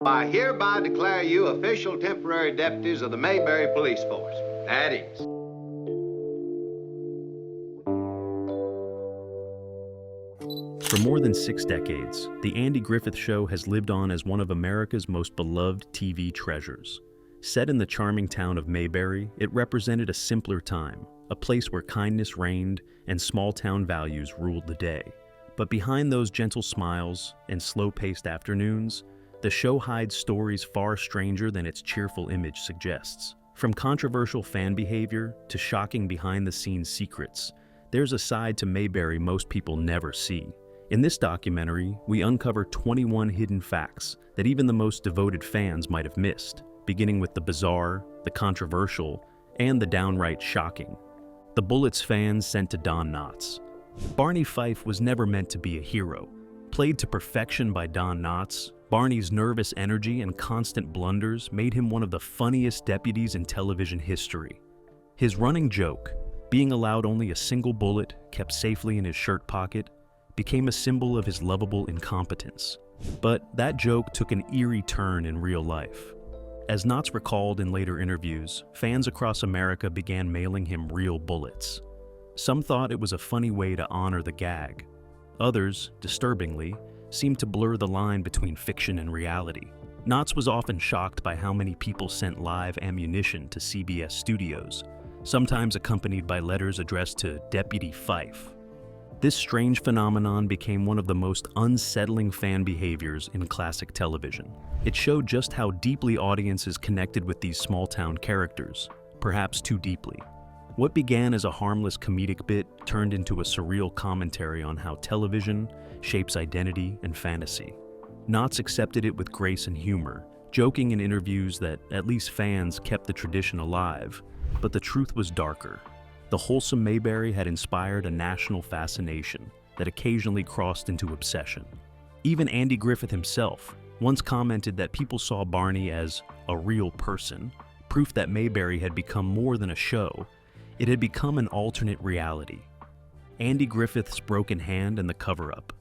I hereby declare you official temporary deputies of the Mayberry Police Force. At ease. For more than 6 decades, The Andy Griffith Show has lived on as one of America's most beloved TV treasures. Set in the charming town of Mayberry, it represented a simpler time, a place where kindness reigned and small-town values ruled the day. But behind those gentle smiles and slow-paced afternoons, the show hides stories far stranger than its cheerful image suggests. From controversial fan behavior to shocking behind-the-scenes secrets, there's a side to Mayberry most people never see. In this documentary, we uncover 21 hidden facts that even the most devoted fans might have missed, beginning with the bizarre, the controversial, and the downright shocking. The bullets fans sent to Don Knotts. Barney Fife was never meant to be a hero. Played to perfection by Don Knotts, Barney's nervous energy and constant blunders made him one of the funniest deputies in television history. His running joke, being allowed only a single bullet kept safely in his shirt pocket, became a symbol of his lovable incompetence. But that joke took an eerie turn in real life. As Knotts recalled in later interviews, fans across America began mailing him real bullets. Some thought it was a funny way to honor the gag. Others, disturbingly, seemed to blur the line between fiction and reality. Knotts was often shocked by how many people sent live ammunition to CBS studios, sometimes accompanied by letters addressed to Deputy Fife. This strange phenomenon became one of the most unsettling fan behaviors in classic television. It showed just how deeply audiences connected with these small-town characters, perhaps too deeply. What began as a harmless comedic bit turned into a surreal commentary on how television shapes identity and fantasy. Knotts accepted it with grace and humor, joking in interviews that at least fans kept the tradition alive, but the truth was darker. The wholesome Mayberry had inspired a national fascination that occasionally crossed into obsession. Even Andy Griffith himself once commented that people saw Barney as a real person, proof that Mayberry had become more than a show. It had become an alternate reality. Andy Griffith's broken hand and the cover-up.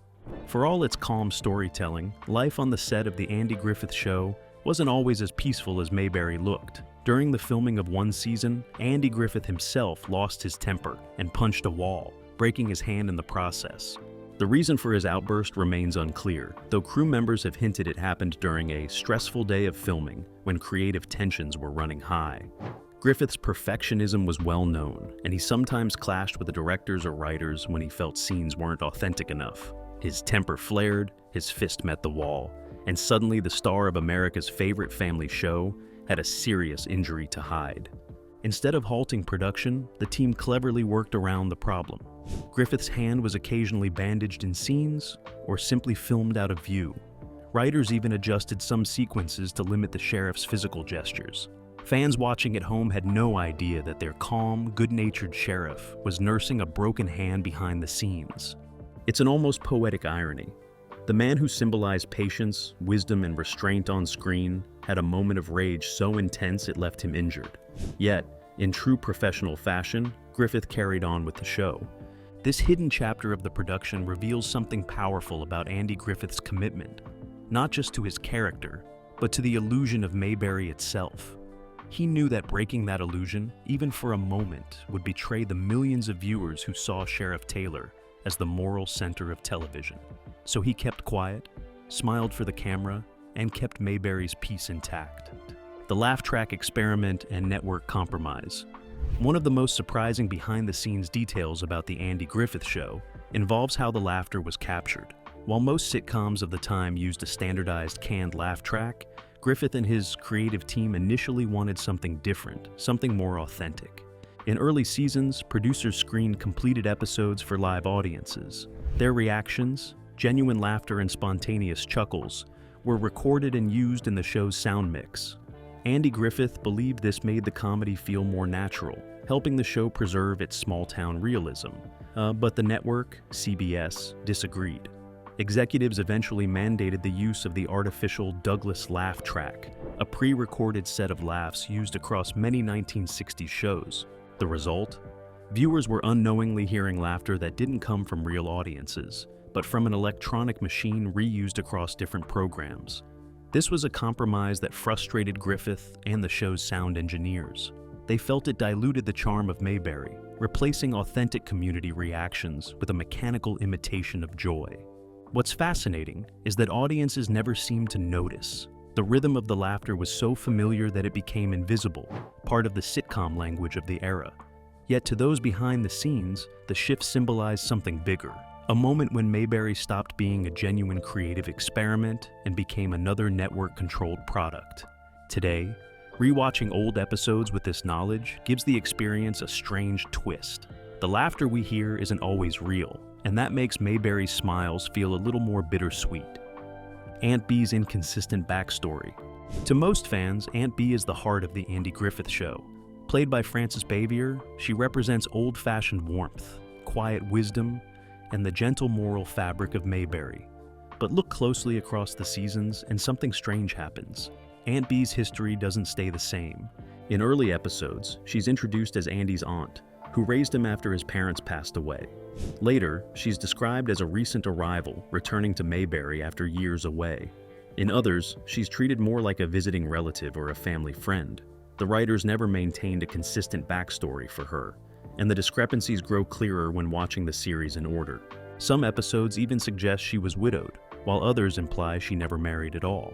For all its calm storytelling, life on the set of The Andy Griffith Show wasn't always as peaceful as Mayberry looked. During the filming of one season, Andy Griffith himself lost his temper and punched a wall, breaking his hand in the process. The reason for his outburst remains unclear, though crew members have hinted it happened during a stressful day of filming when creative tensions were running high. Griffith's perfectionism was well known, and he sometimes clashed with the directors or writers when he felt scenes weren't authentic enough. His temper flared, his fist met the wall, and suddenly the star of America's favorite family show had a serious injury to hide. Instead of halting production, the team cleverly worked around the problem. Griffith's hand was occasionally bandaged in scenes, or simply filmed out of view. Writers even adjusted some sequences to limit the sheriff's physical gestures. Fans watching at home had no idea that their calm, good-natured sheriff was nursing a broken hand behind the scenes. It's an almost poetic irony. The man who symbolized patience, wisdom, and restraint on screen had a moment of rage so intense it left him injured. Yet, in true professional fashion, Griffith carried on with the show. This hidden chapter of the production reveals something powerful about Andy Griffith's commitment, not just to his character, but to the illusion of Mayberry itself. He knew that breaking that illusion, even for a moment, would betray the millions of viewers who saw Sheriff Taylor as the moral center of television. So he kept quiet, smiled for the camera, and kept Mayberry's peace intact. The laugh track experiment and network compromise. One of the most surprising behind-the-scenes details about The Andy Griffith Show involves how the laughter was captured. While most sitcoms of the time used a standardized canned laugh track, Griffith and his creative team initially wanted something different, something more authentic. In early seasons, producers screened completed episodes for live audiences. Their reactions, genuine laughter and spontaneous chuckles, were recorded and used in the show's sound mix. Andy Griffith believed this made the comedy feel more natural, helping the show preserve its small-town realism. But the network, CBS, disagreed. Executives eventually mandated the use of the artificial Douglas laugh track, a pre-recorded set of laughs used across many 1960s shows. The result? Viewers were unknowingly hearing laughter that didn't come from real audiences, but from an electronic machine reused across different programs. This was a compromise that frustrated Griffith and the show's sound engineers. They felt it diluted the charm of Mayberry, replacing authentic community reactions with a mechanical imitation of joy. What's fascinating is that audiences never seemed to notice. The rhythm of the laughter was so familiar that it became invisible, part of the sitcom language of the era. Yet to those behind the scenes, the shift symbolized something bigger, a moment when Mayberry stopped being a genuine creative experiment and became another network-controlled product. Today, rewatching old episodes with this knowledge gives the experience a strange twist. The laughter we hear isn't always real, and that makes Mayberry's smiles feel a little more bittersweet. Aunt Bee's inconsistent backstory. To most fans, Aunt Bee is the heart of the Andy Griffith Show. Played by Frances Bavier, she represents old-fashioned warmth, quiet wisdom, and the gentle moral fabric of Mayberry. But look closely across the seasons and something strange happens. Aunt Bee's history doesn't stay the same. In early episodes, she's introduced as Andy's aunt, who raised him after his parents passed away. Later, she's described as a recent arrival, returning to Mayberry after years away. In others, she's treated more like a visiting relative or a family friend. The writers never maintained a consistent backstory for her, and the discrepancies grow clearer when watching the series in order. Some episodes even suggest she was widowed, while others imply she never married at all.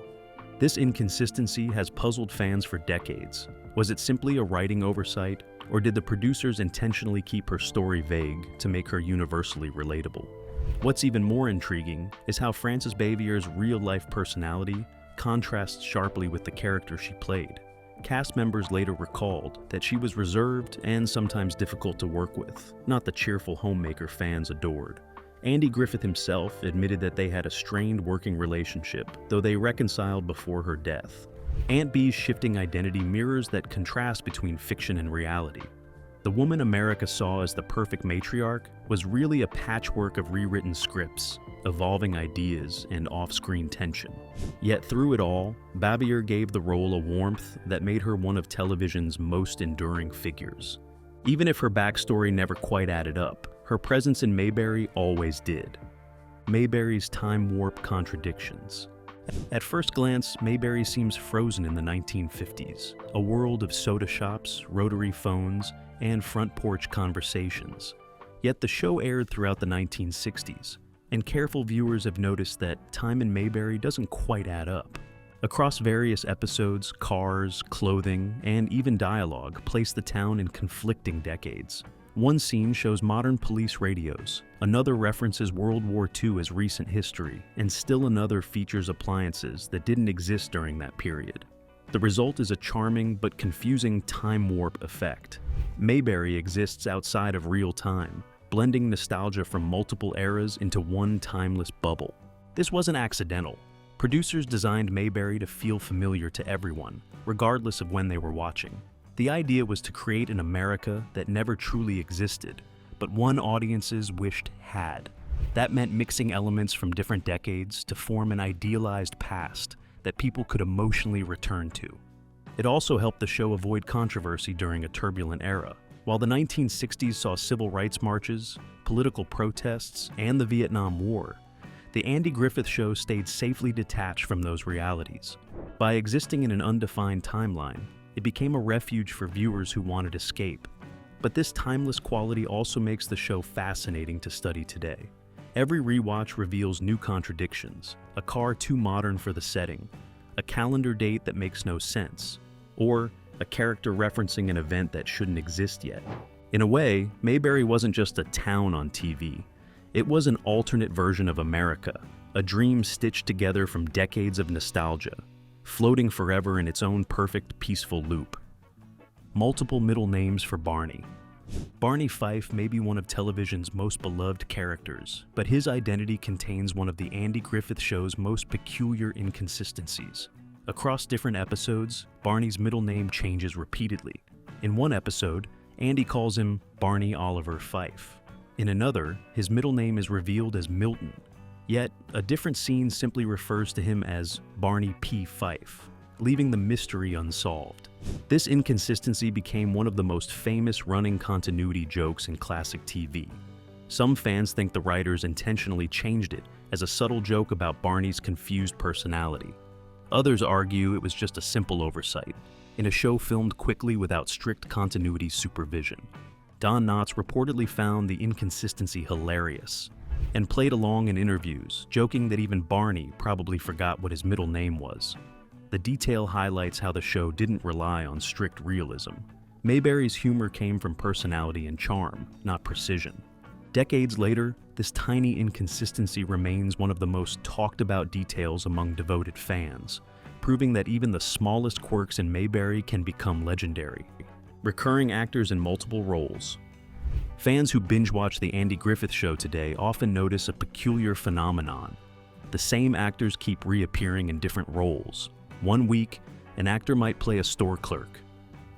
This inconsistency has puzzled fans for decades. Was it simply a writing oversight, or did the producers intentionally keep her story vague to make her universally relatable? What's even more intriguing is how Frances Bavier's real-life personality contrasts sharply with the character she played. Cast members later recalled that she was reserved and sometimes difficult to work with, not the cheerful homemaker fans adored. Andy Griffith himself admitted that they had a strained working relationship, though they reconciled before her death. Aunt Bee's shifting identity mirrors that contrast between fiction and reality. The woman America saw as the perfect matriarch was really a patchwork of rewritten scripts, evolving ideas, and off-screen tension. Yet through it all, Bavier gave the role a warmth that made her one of television's most enduring figures. Even if her backstory never quite added up, her presence in Mayberry always did. Mayberry's time warp contradictions. At first glance, Mayberry seems frozen in the 1950s, a world of soda shops, rotary phones, and front porch conversations. Yet the show aired throughout the 1960s, and careful viewers have noticed that time in Mayberry doesn't quite add up. Across various episodes, cars, clothing, and even dialogue place the town in conflicting decades. One scene shows modern police radios, another references World War II as recent history, and still another features appliances that didn't exist during that period. The result is a charming but confusing time warp effect. Mayberry exists outside of real time, blending nostalgia from multiple eras into one timeless bubble. This wasn't accidental. Producers designed Mayberry to feel familiar to everyone, regardless of when they were watching. The idea was to create an America that never truly existed, but one audiences wished had. That meant mixing elements from different decades to form an idealized past that people could emotionally return to. It also helped the show avoid controversy during a turbulent era. While the 1960s saw civil rights marches, political protests, and the Vietnam War, the Andy Griffith Show stayed safely detached from those realities. By existing in an undefined timeline, it became a refuge for viewers who wanted escape. But this timeless quality also makes the show fascinating to study today. Every rewatch reveals new contradictions, a car too modern for the setting, a calendar date that makes no sense, or a character referencing an event that shouldn't exist yet. In a way, Mayberry wasn't just a town on TV. It was an alternate version of America, a dream stitched together from decades of nostalgia, floating forever in its own perfect, peaceful loop. Multiple middle names for Barney. Barney Fife may be one of television's most beloved characters, but his identity contains one of the Andy Griffith Show's most peculiar inconsistencies. Across different episodes, Barney's middle name changes repeatedly. In one episode, Andy calls him Barney Oliver Fife. In another, his middle name is revealed as Milton. Yet, a different scene simply refers to him as Barney P. Fife, leaving the mystery unsolved. This inconsistency became one of the most famous running continuity jokes in classic TV. Some fans think the writers intentionally changed it as a subtle joke about Barney's confused personality. Others argue it was just a simple oversight, in a show filmed quickly without strict continuity supervision. Don Knotts reportedly found the inconsistency hilarious and played along in interviews, joking that even Barney probably forgot what his middle name was. The detail highlights how the show didn't rely on strict realism. Mayberry's humor came from personality and charm, not precision. Decades later, this tiny inconsistency remains one of the most talked about details among devoted fans, proving that even the smallest quirks in Mayberry can become legendary. Recurring actors in multiple roles. Fans who binge-watch The Andy Griffith Show today often notice a peculiar phenomenon. The same actors keep reappearing in different roles. One week, an actor might play a store clerk.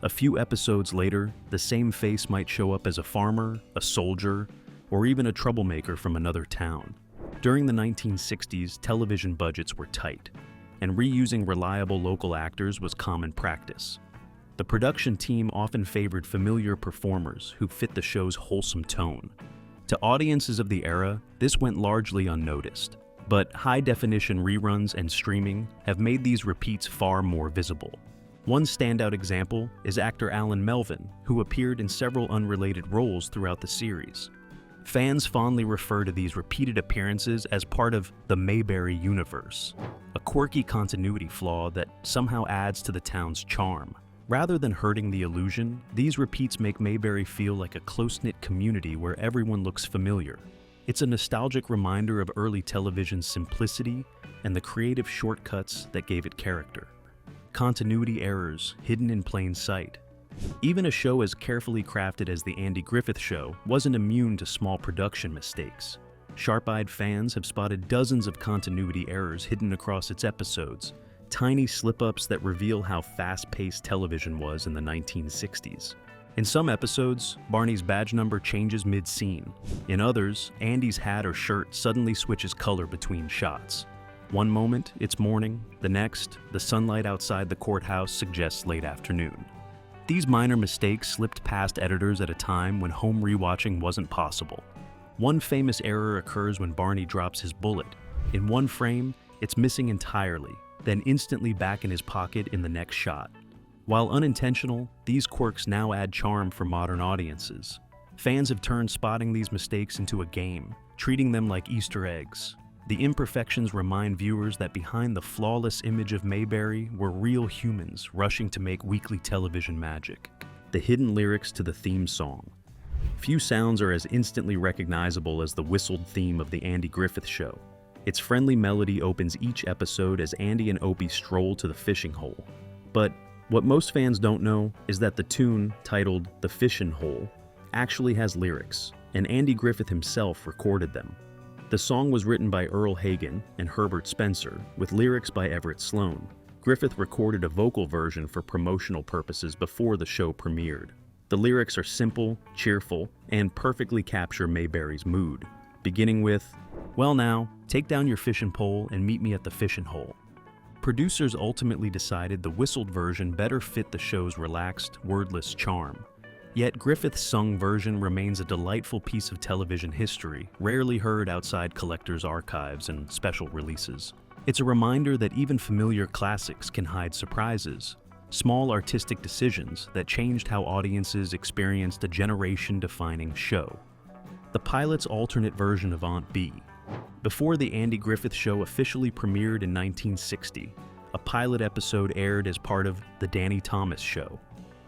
A few episodes later, the same face might show up as a farmer, a soldier, or even a troublemaker from another town. During the 1960s, television budgets were tight, and reusing reliable local actors was common practice. The production team often favored familiar performers who fit the show's wholesome tone. To audiences of the era, this went largely unnoticed, but high-definition reruns and streaming have made these repeats far more visible. One standout example is actor Alan Melvin, who appeared in several unrelated roles throughout the series. Fans fondly refer to these repeated appearances as part of the Mayberry universe, a quirky continuity flaw that somehow adds to the town's charm. Rather than hurting the illusion, these repeats make Mayberry feel like a close-knit community where everyone looks familiar. It's a nostalgic reminder of early television's simplicity and the creative shortcuts that gave it character. Continuity errors hidden in plain sight. Even a show as carefully crafted as The Andy Griffith Show wasn't immune to small production mistakes. Sharp-eyed fans have spotted dozens of continuity errors hidden across its episodes, tiny slip-ups that reveal how fast-paced television was in the 1960s. In some episodes, Barney's badge number changes mid-scene. In others, Andy's hat or shirt suddenly switches color between shots. One moment, it's morning. The next, the sunlight outside the courthouse suggests late afternoon. These minor mistakes slipped past editors at a time when home rewatching wasn't possible. One famous error occurs when Barney drops his bullet. In one frame, it's missing entirely, then instantly back in his pocket in the next shot. While unintentional, these quirks now add charm for modern audiences. Fans have turned spotting these mistakes into a game, treating them like Easter eggs. The imperfections remind viewers that behind the flawless image of Mayberry were real humans rushing to make weekly television magic. The hidden lyrics to the theme song. Few sounds are as instantly recognizable as the whistled theme of The Andy Griffith Show. Its friendly melody opens each episode as Andy and Opie stroll to the fishing hole. But what most fans don't know is that the tune, titled The Fishin' Hole, actually has lyrics, and Andy Griffith himself recorded them. The song was written by Earl Hagen and Herbert Spencer, with lyrics by Everett Sloan. Griffith recorded a vocal version for promotional purposes before the show premiered. The lyrics are simple, cheerful, and perfectly capture Mayberry's mood, beginning with, "Well now, take down your fishing pole and meet me at the fishing hole." Producers ultimately decided the whistled version better fit the show's relaxed, wordless charm. Yet Griffith's sung version remains a delightful piece of television history, rarely heard outside collectors' archives and special releases. It's a reminder that even familiar classics can hide surprises, small artistic decisions that changed how audiences experienced a generation-defining show. The pilot's alternate version of Aunt Bee. Before The Andy Griffith Show officially premiered in 1960, a pilot episode aired as part of The Danny Thomas Show.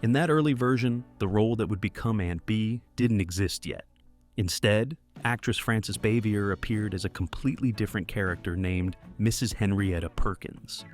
In that early version, the role that would become Aunt Bee didn't exist yet. Instead, actress Frances Bavier appeared as a completely different character named Mrs. Henrietta Perkins.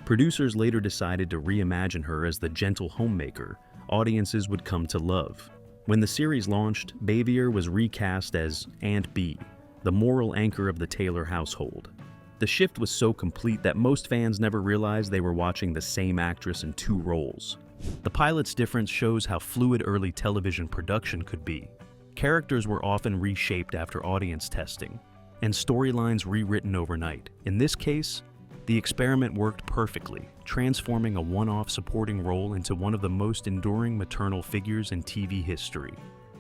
Producers later decided to reimagine her as the gentle homemaker audiences would come to love. When the series launched, Bavier was recast as Aunt Bee, the moral anchor of the Taylor household. The shift was so complete that most fans never realized they were watching the same actress in two roles. The pilot's difference shows how fluid early television production could be. Characters were often reshaped after audience testing, and storylines rewritten overnight. In this case, the experiment worked perfectly, transforming a one-off supporting role into one of the most enduring maternal figures in TV history.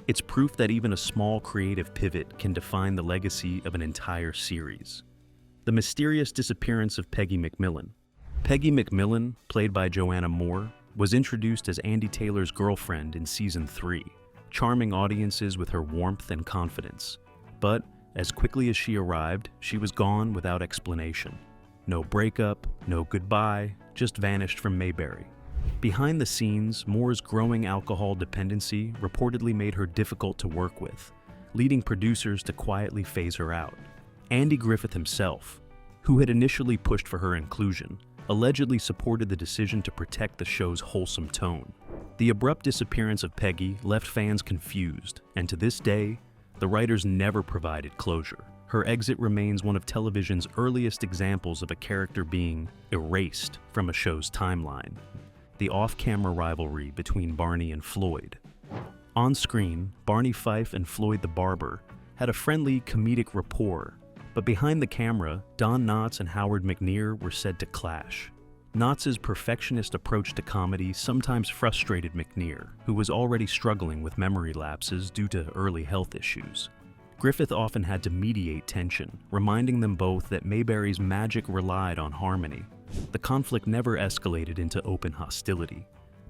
It's proof that even a small creative pivot can define the legacy of an entire series. The mysterious disappearance of Peggy McMillan. Peggy McMillan, played by Joanna Moore, was introduced as Andy Taylor's girlfriend in Season 3, charming audiences with her warmth and confidence. But as quickly as she arrived, she was gone without explanation. No breakup, no goodbye, just vanished from Mayberry. Behind the scenes, Moore's growing alcohol dependency reportedly made her difficult to work with, leading producers to quietly phase her out. Andy Griffith himself, who had initially pushed for her inclusion, allegedly supported the decision to protect the show's wholesome tone. The abrupt disappearance of Peggy left fans confused, and to this day, the writers never provided closure. Her exit remains one of television's earliest examples of a character being erased from a show's timeline. The off-camera rivalry between Barney and Floyd. On screen, Barney Fife and Floyd the Barber had a friendly, comedic rapport, but behind the camera, Don Knotts and Howard McNear were said to clash. Knotts' perfectionist approach to comedy sometimes frustrated McNear, who was already struggling with memory lapses due to early health issues. Griffith often had to mediate tension, reminding them both that Mayberry's magic relied on harmony. The conflict never escalated into open hostility,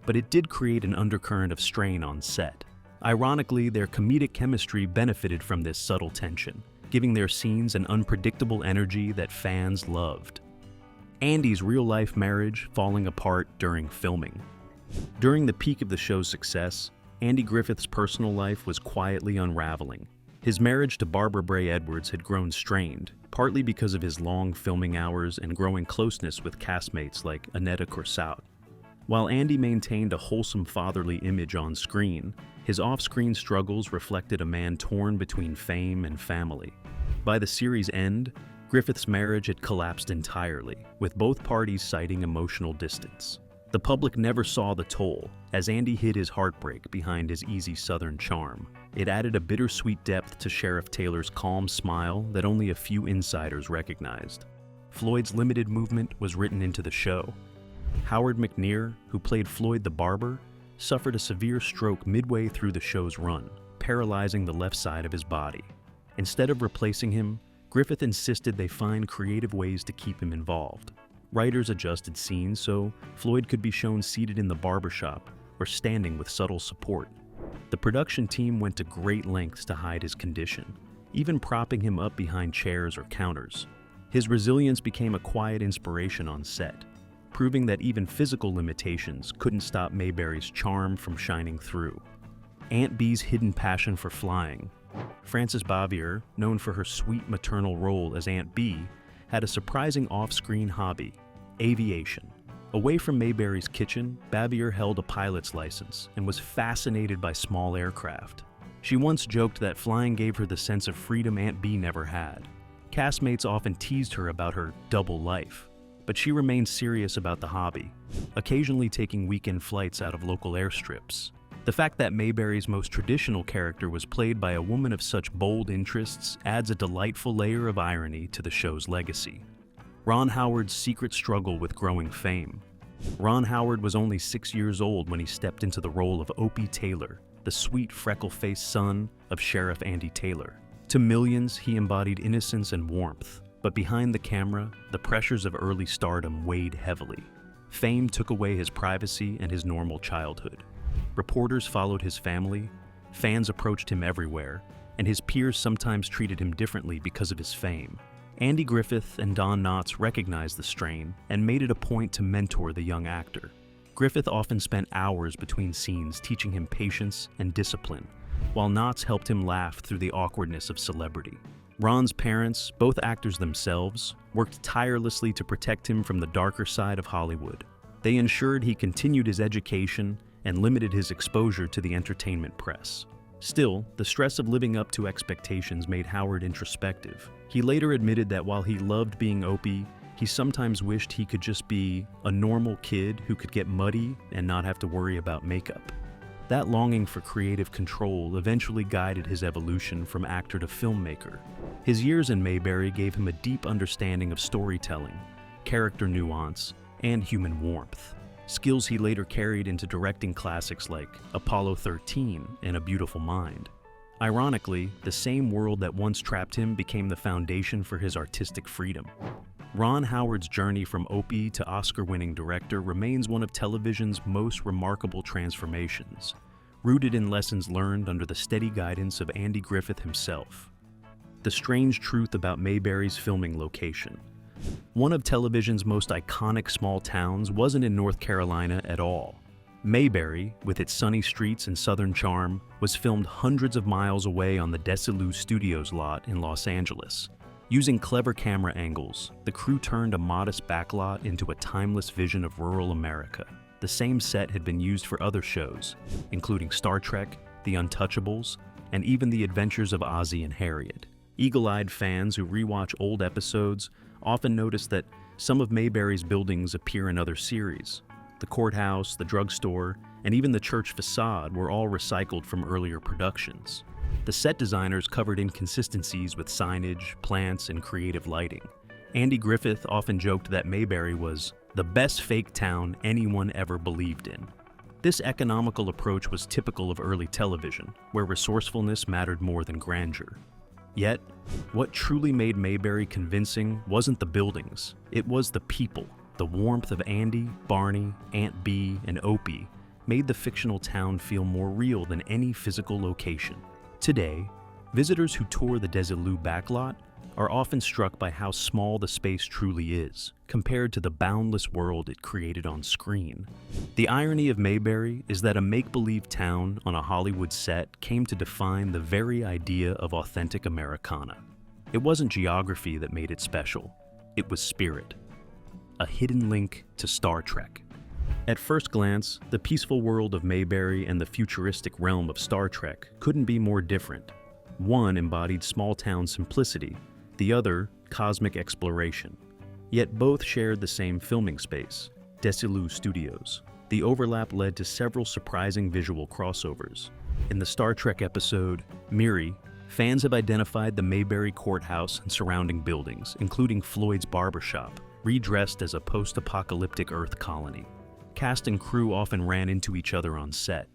but it did create an undercurrent of strain on set. Ironically, their comedic chemistry benefited from this subtle tension, giving their scenes an unpredictable energy that fans loved. Andy's real-life marriage falling apart during filming. During the peak of the show's success, Andy Griffith's personal life was quietly unraveling. His marriage to Barbara Bray Edwards had grown strained, partly because of his long filming hours and growing closeness with castmates like Annetta Corsaut. While Andy maintained a wholesome fatherly image on screen, his off-screen struggles reflected a man torn between fame and family. By the series' end, Griffith's marriage had collapsed entirely, with both parties citing emotional distance. The public never saw the toll, as Andy hid his heartbreak behind his easy Southern charm. It added a bittersweet depth to Sheriff Taylor's calm smile that only a few insiders recognized. Floyd's limited movement was written into the show. Howard McNear, who played Floyd the Barber, suffered a severe stroke midway through the show's run, paralyzing the left side of his body. Instead of replacing him, Griffith insisted they find creative ways to keep him involved. Writers adjusted scenes so Floyd could be shown seated in the barbershop or standing with subtle support. The production team went to great lengths to hide his condition, even propping him up behind chairs or counters. His resilience became a quiet inspiration on set, proving that even physical limitations couldn't stop Mayberry's charm from shining through. Aunt Bee's hidden passion for flying. Frances Bavier, known for her sweet maternal role as Aunt Bee, had a surprising off-screen hobby: aviation. Away from Mayberry's kitchen, Bavier held a pilot's license and was fascinated by small aircraft. She once joked that flying gave her the sense of freedom Aunt Bee never had. Castmates often teased her about her double life, but she remained serious about the hobby, occasionally taking weekend flights out of local airstrips. The fact that Mayberry's most traditional character was played by a woman of such bold interests adds a delightful layer of irony to the show's legacy. Ron Howard's secret struggle with growing fame. Ron Howard was only 6 years old when he stepped into the role of Opie Taylor, the sweet freckle-faced son of Sheriff Andy Taylor. To millions, he embodied innocence and warmth, but behind the camera, the pressures of early stardom weighed heavily. Fame took away his privacy and his normal childhood. Reporters followed his family, fans approached him everywhere, and his peers sometimes treated him differently because of his fame. Andy Griffith and Don Knotts recognized the strain and made it a point to mentor the young actor. Griffith often spent hours between scenes teaching him patience and discipline, while Knotts helped him laugh through the awkwardness of celebrity. Ron's parents, both actors themselves, worked tirelessly to protect him from the darker side of Hollywood. They ensured he continued his education and limited his exposure to the entertainment press. Still, the stress of living up to expectations made Howard introspective. He later admitted that while he loved being Opie, he sometimes wished he could just be a normal kid who could get muddy and not have to worry about makeup. That longing for creative control eventually guided his evolution from actor to filmmaker. His years in Mayberry gave him a deep understanding of storytelling, character nuance, and human warmth. Skills he later carried into directing classics like Apollo 13 and A Beautiful Mind. Ironically, the same world that once trapped him became the foundation for his artistic freedom. Ron Howard's journey from Opie to Oscar-winning director remains one of television's most remarkable transformations, rooted in lessons learned under the steady guidance of Andy Griffith himself. The strange truth about Mayberry's filming location. One of television's most iconic small towns wasn't in North Carolina at all. Mayberry, with its sunny streets and southern charm, was filmed hundreds of miles away on the Desilu Studios lot in Los Angeles. Using clever camera angles, the crew turned a modest backlot into a timeless vision of rural America. The same set had been used for other shows, including Star Trek, The Untouchables, and even The Adventures of Ozzie and Harriet. Eagle-eyed fans who rewatch old episodes often notice that some of Mayberry's buildings appear in other series. The courthouse, the drugstore, and even the church facade were all recycled from earlier productions. The set designers covered inconsistencies with signage, plants, and creative lighting. Andy Griffith often joked that Mayberry was the best fake town anyone ever believed in. This economical approach was typical of early television, where resourcefulness mattered more than grandeur. Yet, what truly made Mayberry convincing wasn't the buildings, it was the people. The warmth of Andy, Barney, Aunt Bee, and Opie made the fictional town feel more real than any physical location. Today, visitors who tour the Desilu backlot are often struck by how small the space truly is, compared to the boundless world it created on screen. The irony of Mayberry is that a make-believe town on a Hollywood set came to define the very idea of authentic Americana. It wasn't geography that made it special, it was spirit. A hidden link to Star Trek. At first glance, the peaceful world of Mayberry and the futuristic realm of Star Trek couldn't be more different. One embodied small-town simplicity, the other, cosmic exploration. Yet both shared the same filming space, Desilu Studios. The overlap led to several surprising visual crossovers. In the Star Trek episode, Miri, fans have identified the Mayberry courthouse and surrounding buildings, including Floyd's barbershop, redressed as a post-apocalyptic Earth colony. Cast and crew often ran into each other on set.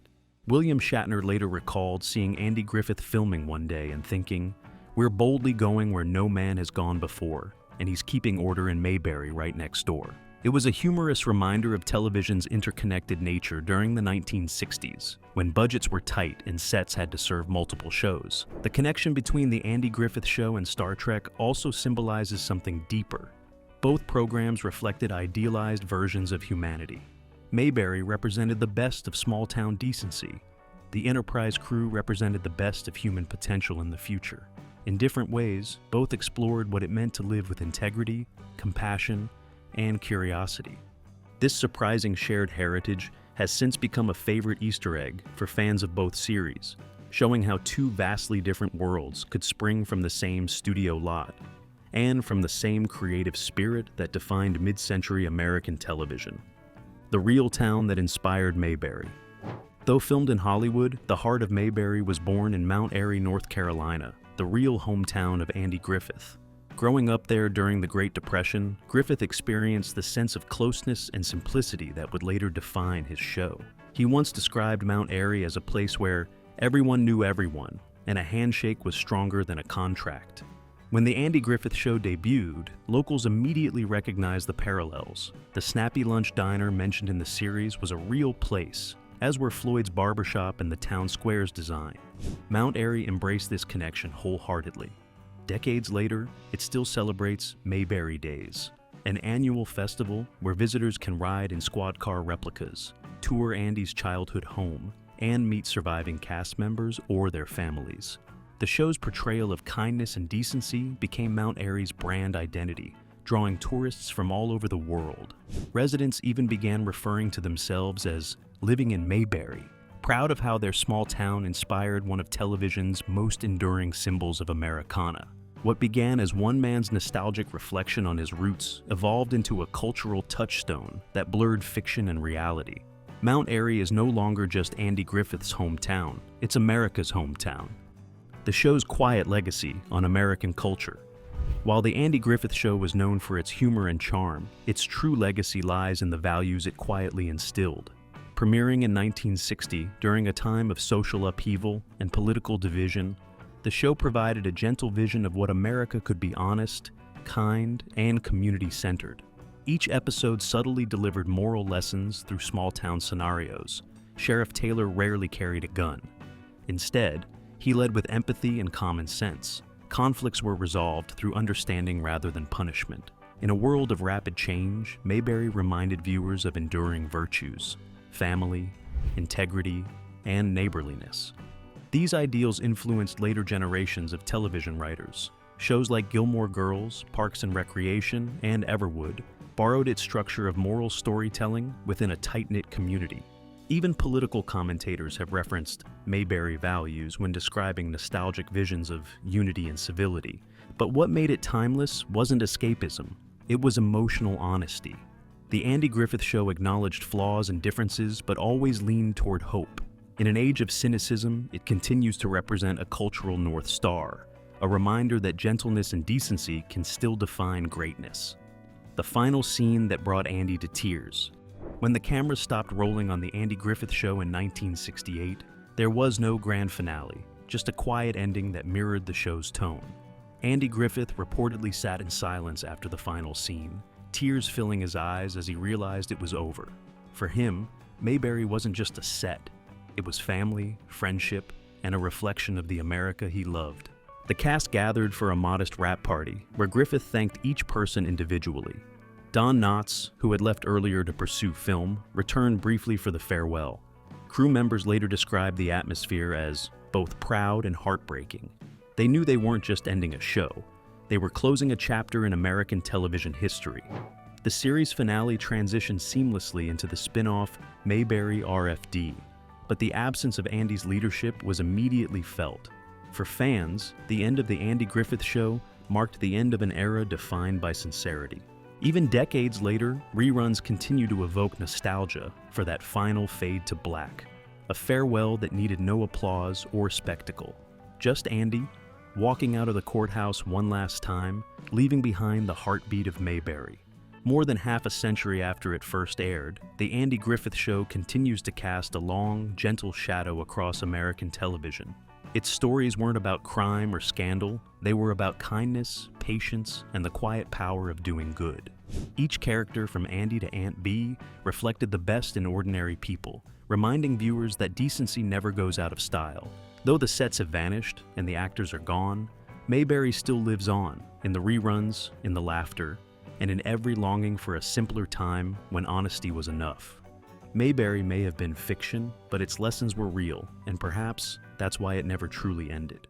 William Shatner later recalled seeing Andy Griffith filming one day and thinking, "We're boldly going where no man has gone before, and he's keeping order in Mayberry right next door." It was a humorous reminder of television's interconnected nature during the 1960s, when budgets were tight and sets had to serve multiple shows. The connection between The Andy Griffith Show and Star Trek also symbolizes something deeper. Both programs reflected idealized versions of humanity. Mayberry represented the best of small-town decency. The Enterprise crew represented the best of human potential in the future. In different ways, both explored what it meant to live with integrity, compassion, and curiosity. This surprising shared heritage has since become a favorite Easter egg for fans of both series, showing how two vastly different worlds could spring from the same studio lot, and from the same creative spirit that defined mid-century American television. The real town that inspired Mayberry. Though filmed in Hollywood, the heart of Mayberry was born in Mount Airy, North Carolina, the real hometown of Andy Griffith. Growing up there during the Great Depression, Griffith experienced the sense of closeness and simplicity that would later define his show. He once described Mount Airy as a place where everyone knew everyone, and a handshake was stronger than a contract. When The Andy Griffith Show debuted, locals immediately recognized the parallels. The Snappy Lunch Diner mentioned in the series was a real place, as were Floyd's barbershop and the town square's design. Mount Airy embraced this connection wholeheartedly. Decades later, it still celebrates Mayberry Days, an annual festival where visitors can ride in squad car replicas, tour Andy's childhood home, and meet surviving cast members or their families. The show's portrayal of kindness and decency became Mount Airy's brand identity, drawing tourists from all over the world. Residents even began referring to themselves as living in Mayberry, proud of how their small town inspired one of television's most enduring symbols of Americana. What began as one man's nostalgic reflection on his roots evolved into a cultural touchstone that blurred fiction and reality. Mount Airy is no longer just Andy Griffith's hometown, it's America's hometown. The show's quiet legacy on American culture. While The Andy Griffith Show was known for its humor and charm, its true legacy lies in the values it quietly instilled. Premiering in 1960 during a time of social upheaval and political division, the show provided a gentle vision of what America could be honest, kind, and community-centered. Each episode subtly delivered moral lessons through small-town scenarios. Sheriff Taylor rarely carried a gun. Instead, he led with empathy and common sense. Conflicts were resolved through understanding rather than punishment. In a world of rapid change, Mayberry reminded viewers of enduring virtues: family, integrity, and neighborliness. These ideals influenced later generations of television writers. Shows like Gilmore Girls, Parks and Recreation, and Everwood borrowed its structure of moral storytelling within a tight-knit community. Even political commentators have referenced Mayberry values when describing nostalgic visions of unity and civility. But what made it timeless wasn't escapism, it was emotional honesty. The Andy Griffith Show acknowledged flaws and differences, but always leaned toward hope. In an age of cynicism, it continues to represent a cultural North Star, a reminder that gentleness and decency can still define greatness. The final scene that brought Andy to tears. When the camera stopped rolling on The Andy Griffith Show in 1968, there was no grand finale, just a quiet ending that mirrored the show's tone. Andy Griffith reportedly sat in silence after the final scene, tears filling his eyes as he realized it was over. For him, Mayberry wasn't just a set. It was family, friendship, and a reflection of the America he loved. The cast gathered for a modest wrap party, where Griffith thanked each person individually. Don Knotts, who had left earlier to pursue film, returned briefly for the farewell. Crew members later described the atmosphere as both proud and heartbreaking. They knew they weren't just ending a show. They were closing a chapter in American television history. The series finale transitioned seamlessly into the spin-off Mayberry RFD, but the absence of Andy's leadership was immediately felt. For fans, the end of The Andy Griffith Show marked the end of an era defined by sincerity. Even decades later, reruns continue to evoke nostalgia for that final fade to black, a farewell that needed no applause or spectacle. Just Andy, walking out of the courthouse one last time, leaving behind the heartbeat of Mayberry. More than half a century after it first aired, The Andy Griffith Show continues to cast a long, gentle shadow across American television. Its stories weren't about crime or scandal, they were about kindness, patience, and the quiet power of doing good. Each character from Andy to Aunt Bee reflected the best in ordinary people, reminding viewers that decency never goes out of style. Though the sets have vanished and the actors are gone, Mayberry still lives on, in the reruns, in the laughter, and in every longing for a simpler time when honesty was enough. Mayberry may have been fiction, but its lessons were real, and perhaps that's why it never truly ended.